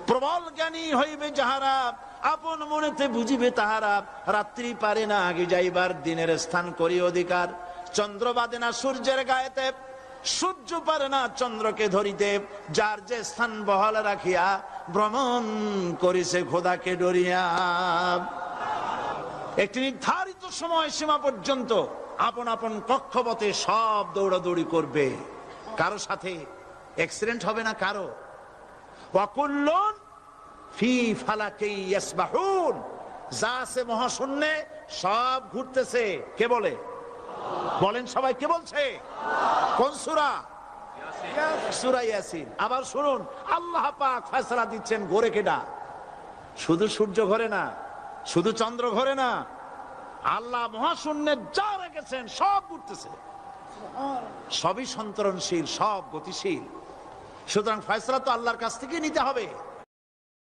প্রবল জ্ঞানী হইবে যাহারা, আপন মনেতে বুঝিবে তাহারা। রাত্রি পারে না আগে যাইবার, দিনের স্থান করি অধিকার। চন্দ্র বাদে না সূর্যের গায়েতে, সূর্য পারে না চন্দ্রকে ধরিতে। যার যে স্থান বহাল রাখিয়া, ভ্রমণ করিছে খোদাকে ডরিয়া। একটি নির্ধারিত সময় সীমা পর্যন্ত আপন আপন কক্ষপথে সব দৌড়াদৌড়ি করবে। কারো সাথে অ্যাক্সিডেন্ট হবে না কারো। ওয়াকুল্লুন ফি ফালাকি ইয়াসবাহুন, যা আছে মহাশূন্যে সব ঘুরতেছে। কে বলে? বলেন সবাই, কে বলছে? কোন সূরা? সূরা ইয়াসিন। আবার শুনুন, আল্লাহ পাক ফয়সালা দিচ্ছেন ঘোরে কেডা? শুধু সূর্য ঘোরে না, শুধু চন্দ্র ঘোরে না, আল্লাহ মহাশূন্যে যা রেখেছেন সব ঘুরতেছে, সবই সন্তরণশীল, সব গতিশীল। সুতরাং ফয়সালা তো আল্লাহর কাছ থেকে নিতে হবে।